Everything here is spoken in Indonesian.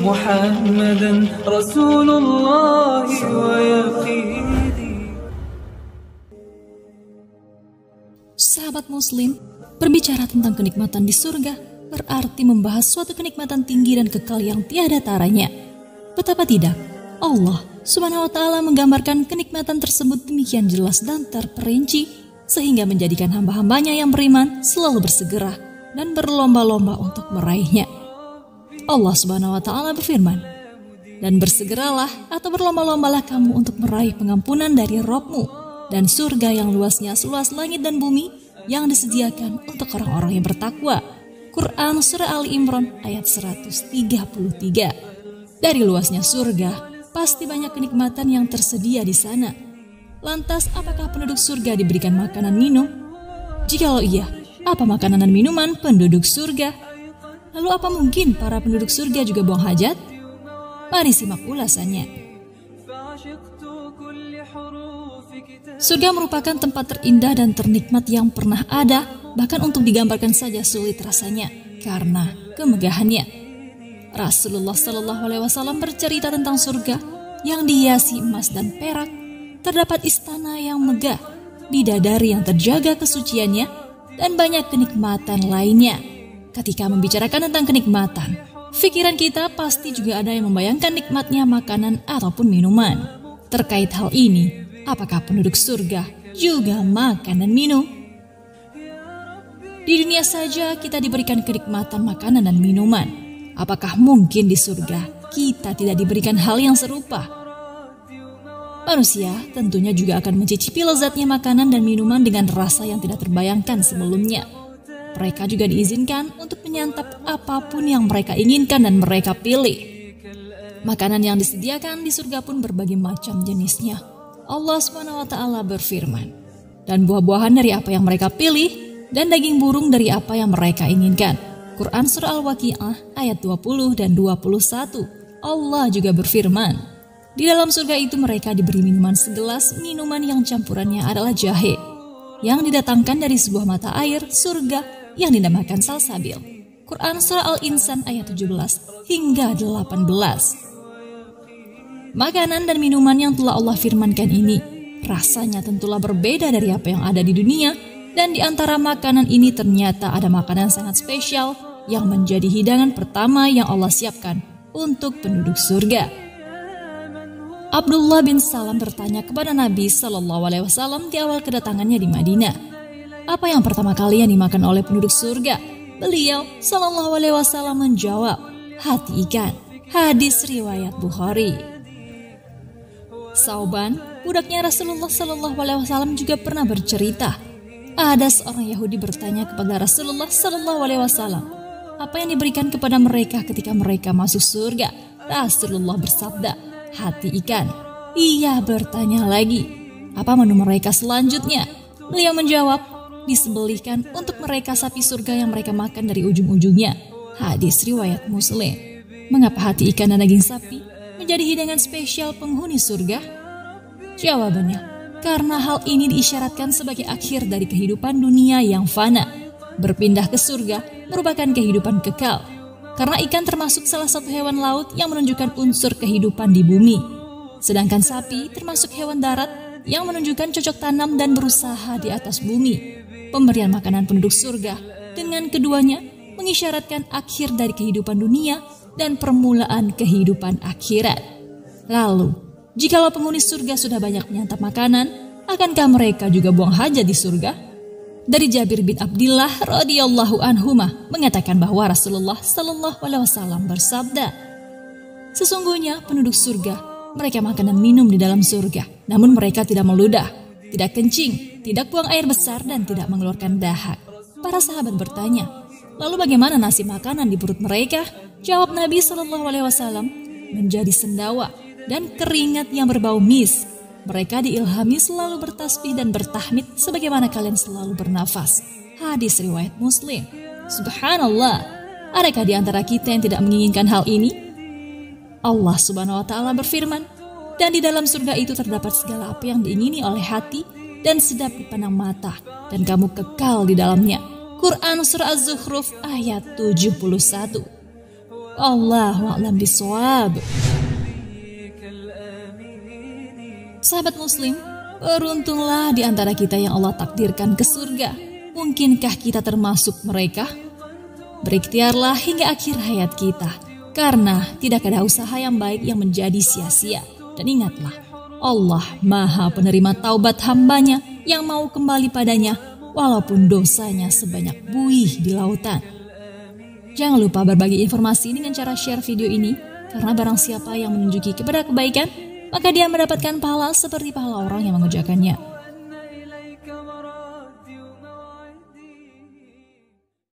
محمدا رسول الله ويقيني. Sahabat muslim, berbicara tentang kenikmatan di surga berarti membahas suatu kenikmatan tinggi dan kekal yang tiada taranya. Betapa tidak, Allah Subhanahu wa Ta'ala menggambarkan kenikmatan tersebut demikian jelas dan terperinci, sehingga menjadikan hamba-hambanya yang beriman selalu bersegera dan berlomba-lomba untuk meraihnya. Allah Subhanahu wa Ta'ala berfirman, "Dan bersegeralah atau berlomba-lombalah kamu untuk meraih pengampunan dari Rabb-mu dan surga yang luasnya seluas langit dan bumi yang disediakan untuk orang-orang yang bertakwa." Quran Surah Ali Imran ayat 133. Dari luasnya surga, pasti banyak kenikmatan yang tersedia di sana. Lantas, apakah penduduk surga diberikan makanan minum? Jikalau iya, apa makanan dan minuman penduduk surga? Lalu apa mungkin para penduduk surga juga buang hajat? Mari simak ulasannya. Surga merupakan tempat terindah dan ternikmat yang pernah ada, bahkan untuk digambarkan saja sulit rasanya karena kemegahannya. Rasulullah SAW bercerita tentang surga yang dihiasi emas dan perak, terdapat istana yang megah, bidadari yang terjaga kesuciannya, dan banyak kenikmatan lainnya. Ketika membicarakan tentang kenikmatan, pikiran kita pasti juga ada yang membayangkan nikmatnya makanan ataupun minuman. Terkait hal ini, apakah penduduk surga juga makan dan minum? Di dunia saja kita diberikan kenikmatan makanan dan minuman. Apakah mungkin di surga kita tidak diberikan hal yang serupa? Manusia tentunya juga akan mencicipi lezatnya makanan dan minuman dengan rasa yang tidak terbayangkan sebelumnya. Mereka juga diizinkan untuk menyantap apapun yang mereka inginkan dan mereka pilih. Makanan yang disediakan di surga pun berbagai macam jenisnya. Allah SWT berfirman, "Dan buah-buahan dari apa yang mereka pilih, dan daging burung dari apa yang mereka inginkan." Quran Surah Al-Waqi'ah ayat 20 dan 21. Allah juga berfirman, "Di dalam surga itu mereka diberi minuman segelas, minuman yang campurannya adalah jahe, yang didatangkan dari sebuah mata air surga yang dinamakan salsabil." Quran Surah Al-Insan ayat 17 hingga 18. Makanan dan minuman yang telah Allah firmankan ini rasanya tentulah berbeda dari apa yang ada di dunia, dan di antara makanan ini ternyata ada makanan sangat spesial yang menjadi hidangan pertama yang Allah siapkan untuk penduduk surga. Abdullah bin Salam bertanya kepada Nabi SAW di awal kedatangannya di Madinah, "Apa yang pertama kali yang dimakan oleh penduduk surga?" Beliau SAW menjawab, "Hati ikan." Hadis riwayat Bukhari. Sauban, budaknya Rasulullah SAW juga pernah bercerita, ada seorang Yahudi bertanya kepada Rasulullah SAW, apa yang diberikan kepada mereka ketika mereka masuk surga? Rasulullah bersabda, "Hati ikan." Ia bertanya lagi, "Apa menu mereka selanjutnya?" Beliau menjawab, "Disembelihkan untuk mereka sapi surga yang mereka makan dari ujung-ujungnya." Hadis riwayat Muslim. Mengapa hati ikan dan daging sapi menjadi hidangan spesial penghuni surga? Jawabannya, karena hal ini diisyaratkan sebagai akhir dari kehidupan dunia yang fana. Berpindah ke surga merupakan kehidupan kekal, karena ikan termasuk salah satu hewan laut yang menunjukkan unsur kehidupan di bumi. Sedangkan sapi termasuk hewan darat yang menunjukkan cocok tanam dan berusaha di atas bumi. Pemberian makanan penduduk surga dengan keduanya mengisyaratkan akhir dari kehidupan dunia dan permulaan kehidupan akhirat. Lalu, jikalau penghuni surga sudah banyak menyantap makanan, akankah mereka juga buang hajat di surga? Dari Jabir bin Abdillah radhiyallahu anhuma mengatakan bahwa Rasulullah SAW bersabda, "Sesungguhnya penduduk surga, mereka makan dan minum di dalam surga, namun mereka tidak meludah, tidak kencing, tidak buang air besar, dan tidak mengeluarkan dahak." Para sahabat bertanya, "Lalu bagaimana nasib makanan di perut mereka?" Jawab Nabi SAW, "Menjadi sendawa dan keringat yang berbau misk. Mereka diilhami selalu bertasbih dan bertahmid sebagaimana kalian selalu bernafas." Hadis riwayat Muslim. Subhanallah, adakah di antara kita yang tidak menginginkan hal ini? Allah Subhanahu wa Ta'ala berfirman, "Dan di dalam surga itu terdapat segala apa yang diingini oleh hati dan sedap dipandang mata, dan kamu kekal di dalamnya." Quran Surah Az-Zukhruf ayat 71. Allahu a'lam bishawab. Sahabat muslim, beruntunglah di antara kita yang Allah takdirkan ke surga. Mungkinkah kita termasuk mereka? Berikhtiarlah hingga akhir hayat kita, karena tidak ada usaha yang baik yang menjadi sia-sia. Dan ingatlah, Allah Maha penerima taubat hambanya yang mau kembali padanya, walaupun dosanya sebanyak buih di lautan. Jangan lupa berbagi informasi dengan cara share video ini, karena barang siapa yang menunjuki kepada kebaikan, maka dia mendapatkan pahala seperti pahala orang yang mengerjakannya.